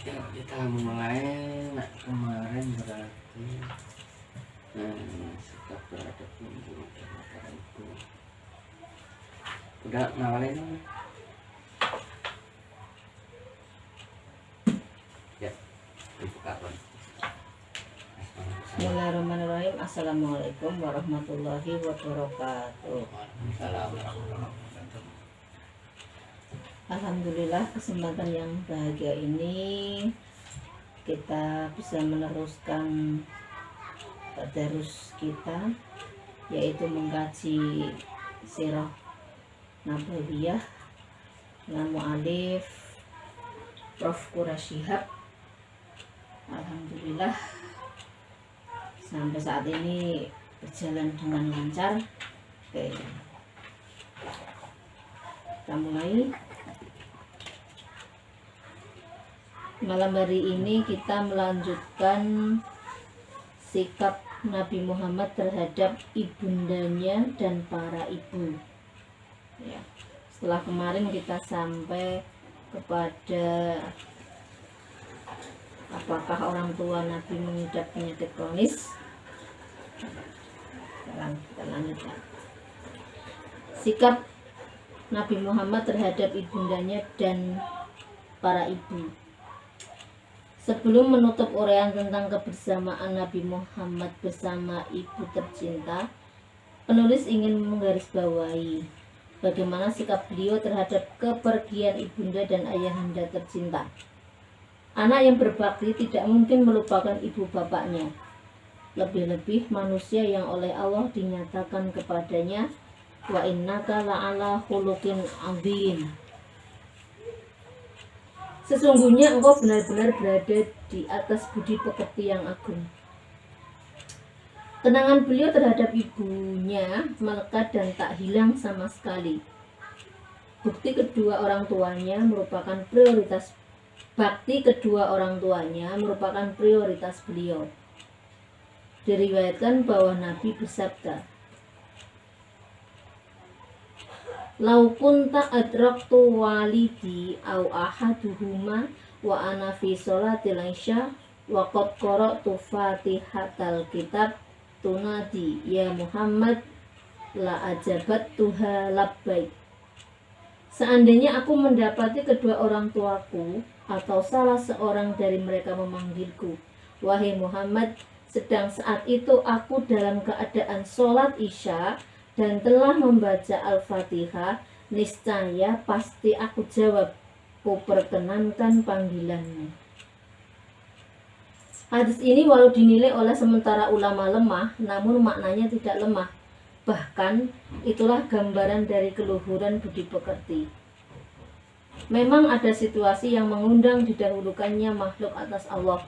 Ya, kita mulai kemarin berarti sikap terhadap ibu dan para ibu. Udah ngawalin ini? Ya, dibuka pun. Bismillahirrahmanirrahim. Assalamualaikum warahmatullahi wabarakatuh. Waalaikumsalam warahmatullahi wabarakatuh. Alhamdulillah, kesempatan yang bahagia ini kita bisa meneruskan tadarus kita, yaitu mengkaji sirah nabawiyah dengan mu'alif Prof. Qurasyihab. Alhamdulillah sampai saat ini berjalan dengan lancar. Oke, kita mulai. Malam hari ini kita melanjutkan sikap Nabi Muhammad terhadap ibundanya dan para ibu. Ya, setelah kemarin kita sampai kepada apakah orang tua Nabi mengidap penyakit kronis. Sekarang kita lanjutkan. Sikap Nabi Muhammad terhadap ibundanya dan para ibu. Sebelum menutup uraian tentang kebersamaan Nabi Muhammad bersama ibu tercinta, penulis ingin menggarisbawahi bagaimana sikap beliau terhadap kepergian ibunda dan ayahanda tercinta. Anak yang berbakti tidak mungkin melupakan ibu bapaknya, lebih-lebih manusia yang oleh Allah dinyatakan kepadanya, wa innaka la'ala khuluqin 'adzim. Sesungguhnya engkau benar-benar berada di atas budi pekerti yang agung. Kenangan beliau terhadap ibunya melekat dan tak hilang sama sekali. Bakti kedua orang tuanya merupakan prioritas beliau. Diriwayatkan bahwa Nabi bersabda, "Lau kunta adraktu walidi au ahaduhuma wa ana fi sholatil isya wa qad qara'tu fatihatal kitab tunadi ya Muhammad la ajabat tuha labbaik." Seandainya aku mendapati kedua orang tuaku atau salah seorang dari mereka memanggilku, "Wahai Muhammad," sedang saat itu aku dalam keadaan sholat isya dan telah membaca Al-Fatihah, niscaya pasti aku jawab, "Ku perkenankan panggilanmu." Hadis ini walau dinilai oleh sementara ulama lemah, namun maknanya tidak lemah. Bahkan itulah gambaran dari keluhuran budi pekerti. Memang ada situasi yang mengundang didahulukannya makhluk atas Allah,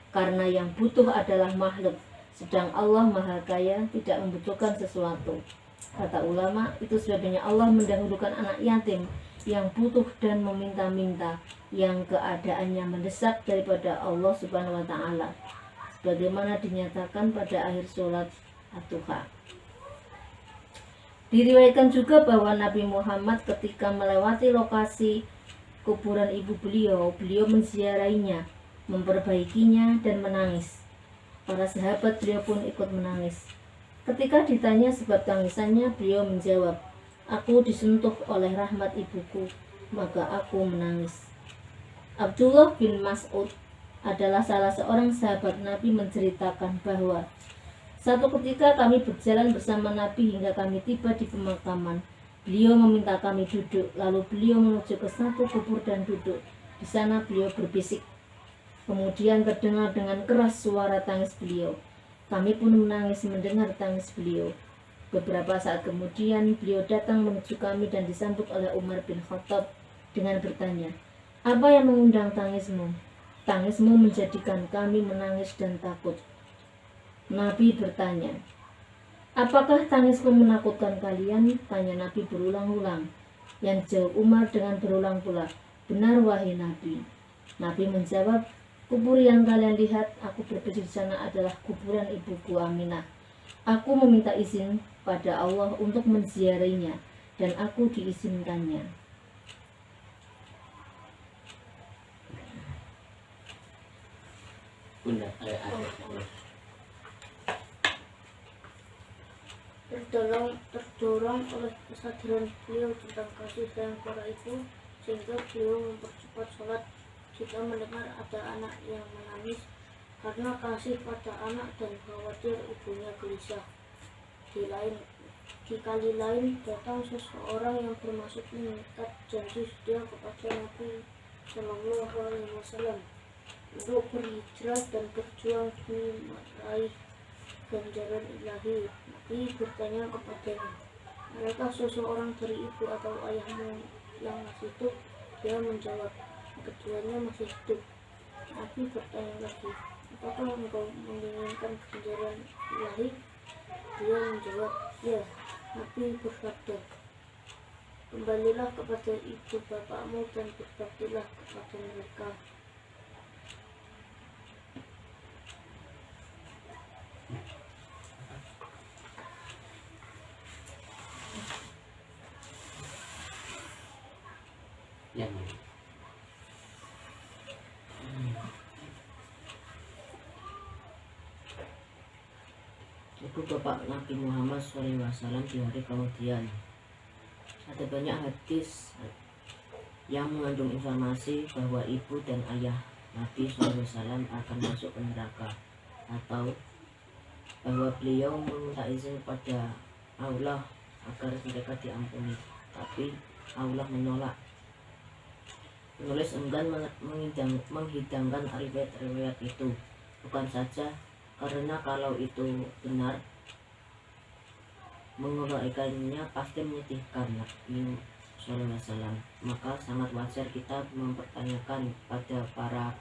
karena yang butuh adalah makhluk, sedang Allah Maha Kaya tidak membutuhkan sesuatu. Kata ulama, itu sebabnya Allah mendahulukan anak yatim yang butuh dan meminta-minta, yang keadaannya mendesak daripada Allah Subhanahu wa Ta'ala, sebagaimana dinyatakan pada akhir surat At-Tuha. Diriwayatkan juga bahwa Nabi Muhammad ketika melewati lokasi kuburan ibu beliau menziarahinya, memperbaikinya dan menangis. Para sahabat beliau pun ikut menangis. Ketika ditanya sebab tangisannya, beliau menjawab, "Aku disentuh oleh rahmat ibuku, maka aku menangis." Abdullah bin Mas'ud adalah salah seorang sahabat Nabi menceritakan bahwa satu ketika kami berjalan bersama Nabi hingga kami tiba di pemakaman. Beliau meminta kami duduk, lalu beliau menuju ke satu kubur dan duduk. Di sana beliau berbisik. Kemudian terdengar dengan keras suara tangis beliau. Kami pun menangis mendengar tangis beliau. Beberapa saat kemudian beliau datang menuju kami dan disambut oleh Umar bin Khattab dengan bertanya, "Apa yang mengundang tangismu? Tangismu menjadikan kami menangis dan takut." Nabi bertanya, "Apakah tangisku menakutkan kalian?" Tanya Nabi berulang-ulang. Yang jawab Umar dengan berulang pula, "Benar wahai Nabi." Nabi menjawab, "Kubur yang kalian lihat aku berdiri di sana adalah kuburan ibuku Aminah. Aku meminta izin pada Allah untuk menziarahinya dan aku diizinkannya." Bunda, ada. Terdorong oleh kesadaran beliau tentang kasih sayang para ibu, sehingga beliau mempercepat sholat jika mendengar ada anak yang menangis karena kasih pada anak dan khawatir ibunya gelisah. Di kali lain datang seseorang yang bermaksud mengikat janji setia kepada Nabi Shallallahu Alaihi Wasallam untuk berhijrah dan berjuang demi meraih ganjaran ilahi. Nabi bertanya kepadanya, adakah seseorang dari ibu atau ayahmu yang masih hidup? Dia menjawab, keduanya masih hidup. Nabi bertanya lagi, apakah engkau menginginkan ganjaran ilahi? Dia menjawab, ya. Nabi bersabda, kembalilah kepada ibu bapakmu dan berbaktilah kepada mereka. Yang Ibu bapak Nabi Muhammad SAW di hari kemudian. Ada banyak hadis yang mengandung informasi bahwa ibu dan ayah Nabi SAW akan masuk ke neraka, atau bahwa beliau meminta izin pada Allah agar mereka diampuni, tapi Allah menolak. Penulis enggan menghidangkan riwayat-riwayat itu, bukan saja karena kalau itu benar menguraikannya pasti menyedihkan Nabi SAW, maka sangat wajar kita mempertanyakan pada para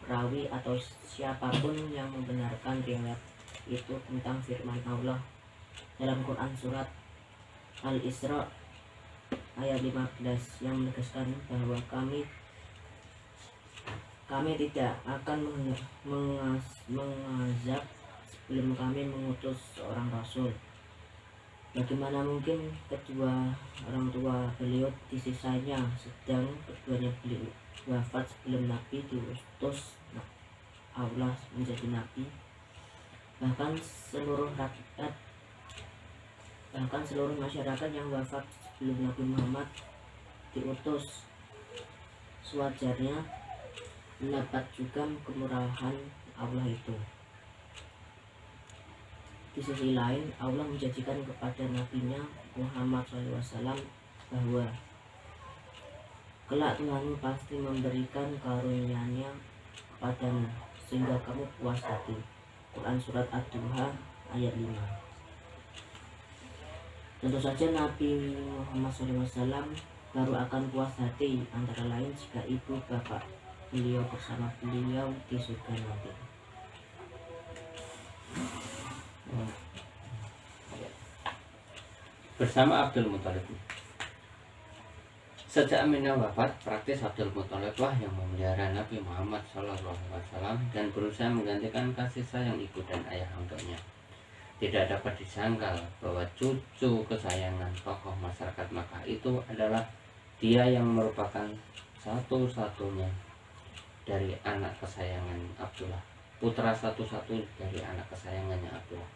perawi atau siapapun yang membenarkan riwayat itu tentang firman Allah dalam Quran surat Al-Isra ayat 15 yang menegaskan bahwa kami tidak akan mengazab sebelum kami mengutus seorang rasul. Bagaimana mungkin kedua orang tua beliau disisanya, sedang keduanya beliau wafat sebelum Nabi diutus Allah menjadi Nabi. Bahkan seluruh masyarakat yang wafat sebelum Nabi Muhammad diutus sewajarnya mendapat juga kemurahan Allah itu. Di sisi lain, Allah menjanjikan kepada Nabi-Nya Muhammad SAW bahwa kelak Tuhanmu pasti memberikan karunia-Nya kepadamu sehingga kamu puas hati. Quran surat Ad-Duha ayat 5. Tentu saja Nabi Muhammad SAW baru akan puas hati antara lain jika ibu bapak beliau bersama beliau di surga nanti. bersama Abdul Muthalib. Sejak Aminah wafat, praktis Abdul Muthalib lah yang memelihara Nabi Muhammad SAW dan berusaha menggantikan kasih sayang ibu dan ayah untuknya. Tidak dapat disangkal bahwa cucu kesayangan tokoh masyarakat Makkah itu adalah dia yang merupakan satu-satunya dari anak kesayangan Abdullah, putra satu-satu dari anak kesayangannya Abdullah.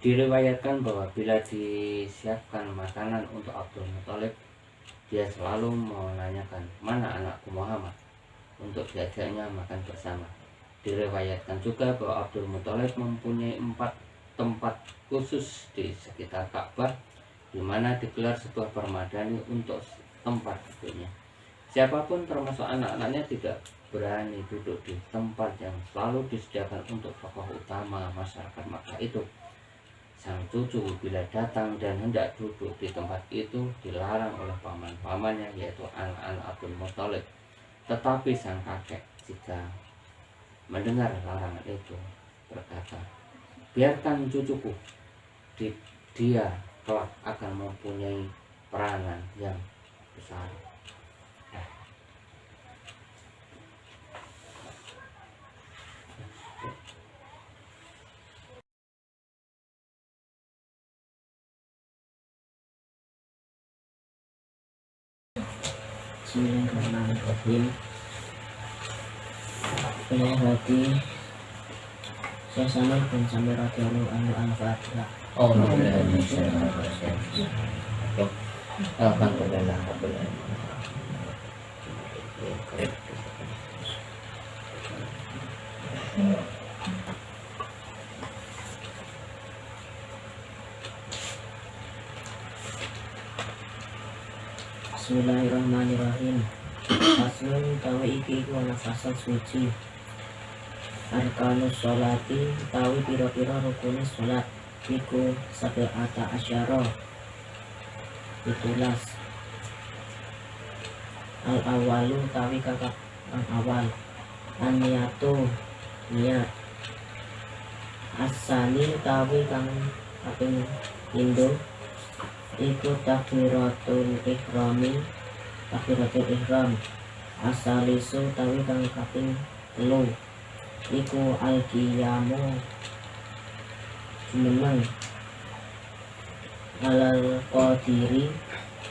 Diriwayatkan bahwa bila disiapkan makanan untuk Abdul Muthalib, dia selalu menanyakan, mana anakku Muhammad, untuk diajaknya makan bersama. Diriwayatkan juga bahwa Abdul Muthalib mempunyai 4 tempat khusus di sekitar Ka'bah, di mana digelar sebuah permadani untuk tempat duduknya. Siapapun termasuk anak-anaknya tidak berani duduk di tempat yang selalu disediakan untuk tokoh utama masyarakat Makkah itu. Sang cucu bila datang dan hendak duduk di tempat itu dilarang oleh paman-pamannya, yaitu anak-anak Abdul Muthalib. Tetapi sang kakek jika mendengar larangan itu berkata, biarkan cucuku, dia kelak akan mempunyai peranan yang besar. Bismillahirrahmanirrahim. Benar hati saya sama bin Samir radhiyallahu anhu al-Fatihah. Alhamdulillah. Bismillahirrahmanirrahim. Faslun tawi iki iku ana fasal suci. Arkanus sholati tawi pira-pira rukune sholat iku sab'ata asyara 17. Al awalu tawi kakak kang awal, an-niyatu niat, asani tawi kang kaping pindho iku takbiratul ihram, asalisu tawi kang kaping 3 iku al-qiyamu jumeneng, alal qadiri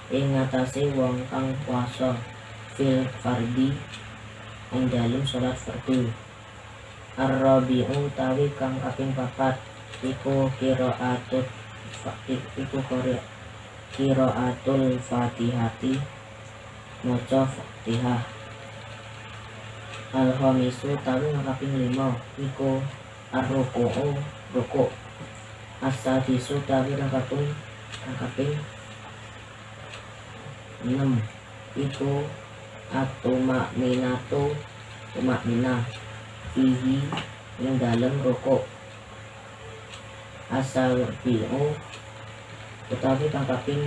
ing ngatasé wong kang puasa, fil fardi ing dalem salat fardu, ar-rabi'u tawi kang kaping 4 iku qiraatul fatihati maca Fatihah, al-khamisu tawi kaping 5 iku ar-ruku'u rukuk, as-sadisu tawi kaping 6 iku at-tumakninatu tumakninah fihi ing dalem rukuk, as-sabi'u utawi kang kaping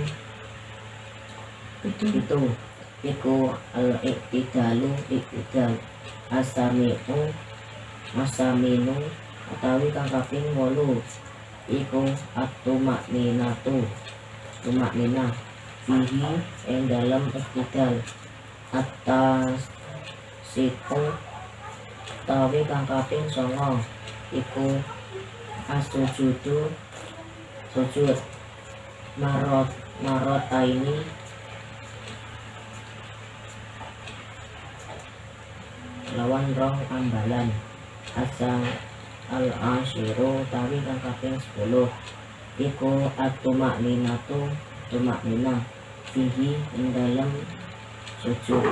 7 iku al-i'tidalu i'tidal, as-saminu utawi kang kaping 8 iku at-tumakninatu tumakninah fihi ing dalem i'tidal, at-tasiqu utawi kang kaping 9 iku as-sujudu sujud marotaini lawan rong ambalan, asa al-ashiru tawi kang kaping 10 iku at-tumakninatu tumakninah fihi ing dalem sujud,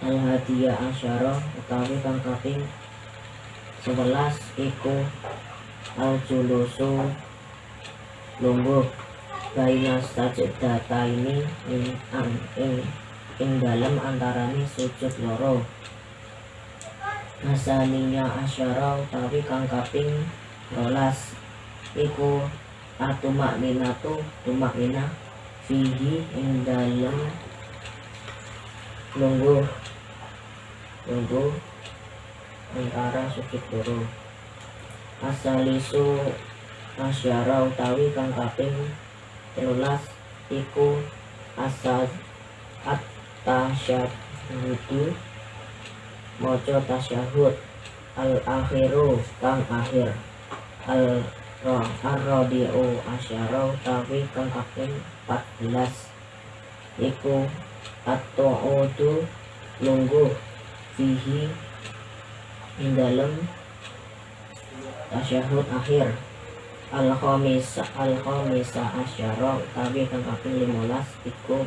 al-hadiyah asyara utawi kang kaping 11 iku al-julusu lungguh baina sajdataini ing dalem antarane sujud loro, masaninya asyara utawi kang kaping 12 iku at-tumakninatu tumakninah fihi ing dalem lungguh antara sujud loro, asalisu asyara utawi kang kaping 13 iku asad at-tasyahudu maca tasyahud, al-akhiru kang akhir, ar-rabi'u asyara utawi kang kaping 14 iku at-ta'udu lungguh fihi ing dalem tasyahud akhir, al-khamisa asyara utawi kang kaping 15 iku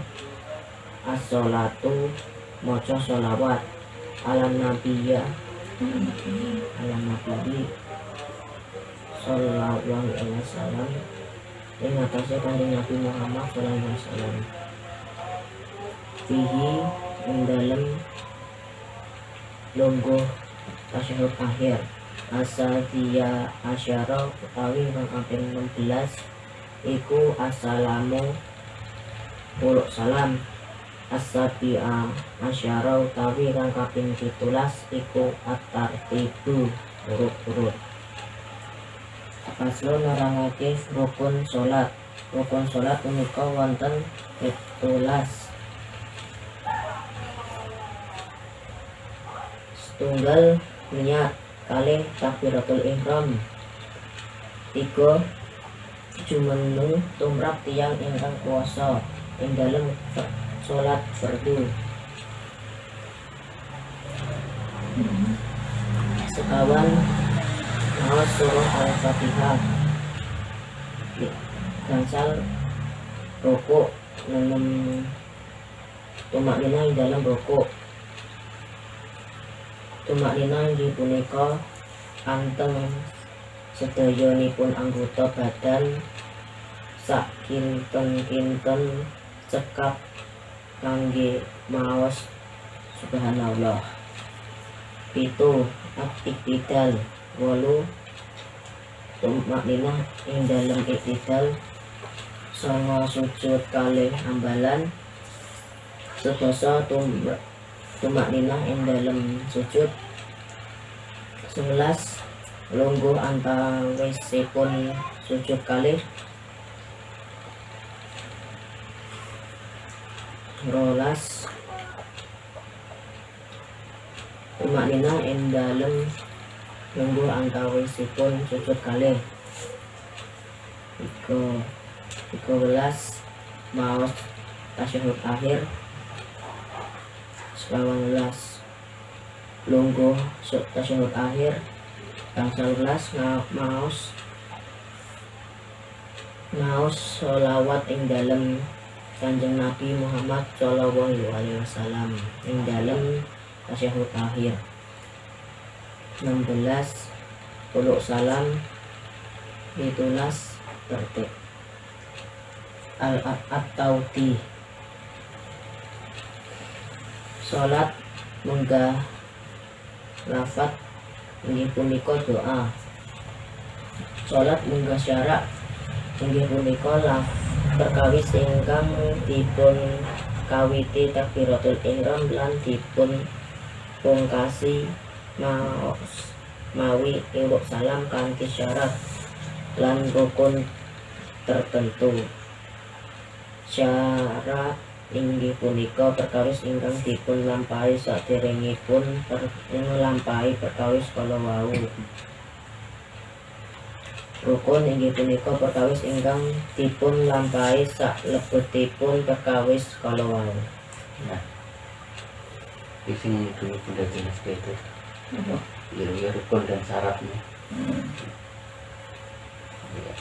as-sholatu maca sholawat, ala nabi sallallahu alaihi wasallam ing atase kanjeng Nabi Muhammad sallallahu alaihi wasallam, fihi ing dalem lungguh tasyahud akhir, asadiyah asyara utawi kang kaping 16 iku assalamu puluh salam, as-sabi'a asyara utawi kang kaping 17 iku at-tartibu urut-urut. Paslon nerangake rukun salat. Rukun salat punika wonten 17. Setunggal niat, kalih takbiratul ihram, 3 jumeneng tumrap tiyang ingkang kuwasa ing dalem salat fardu, Sekawan maos surah Al-Fatihah. Gangsal rukuk dalam tumak nina ing dalam rukuk. Tumak nina inggih punika anteng sedayanipun anggota badan sak kinten-kinten cekap kangge maos subhanallah. 7 iktidal. 8 tumak nina ing dalam iktidal. 9 sujud kalih ambalan. 11 tumak nina ing dalam sujud. 11 lungguh antawisipun sujud kalih. 12 tumak nina ing dalam lungguh antawisipun sujud kalih. 13 maos tasyahud akhir. 19 lungguh tasyahud akhir. Gangsal 11 maos sholawat ing dalam Kanjeng Nabi Muhammad Shallallahu Alaihi Wasallam ing dalam tasyahud akhir. 16 puluk salam. 17 tertib. At-Tauti. Salat munggah lafat inggih punika doa. Salat munggah syarak inggih punika perkawis ingkang dipun kawiti takbiratul ihram lan dipun pungkasi mawi iluk salam kanthi syarat lan rukun tertentu. Syarat inggih punika perkawis ingkang dipun lampahi saderengipun nglampahi perkawis kala wau. Rukun inggih punika perkawis ingkang dipun lampahi salebetipun perkawis kala wau. Nah, di sini dulu sudah jelas itu. Ya, rukun dan syaratnya. Ya.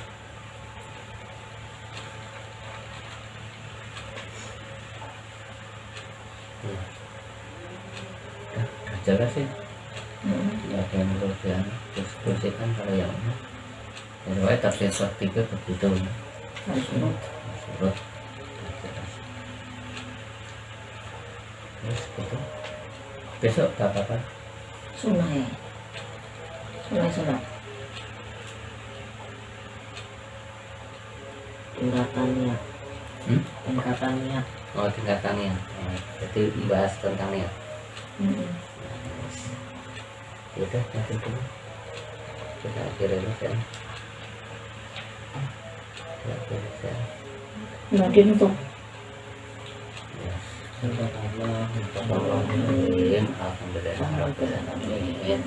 Udah jelas sih. Tidak ada yang perlu terus kalau yang ini. Jadi tafsir surat 3 begitu. Surut. Terus betul. Besok tak apa-apa. Sunnah ya. Sunnah. Tingkatan niat. Tingkatan niat. Oh, tingkatannya. Jadi membahas tentang niat. Udah, nanti dulu. Kita akhirnya kan. Nanti untuk Alhamdulillah. Alhamdulillah.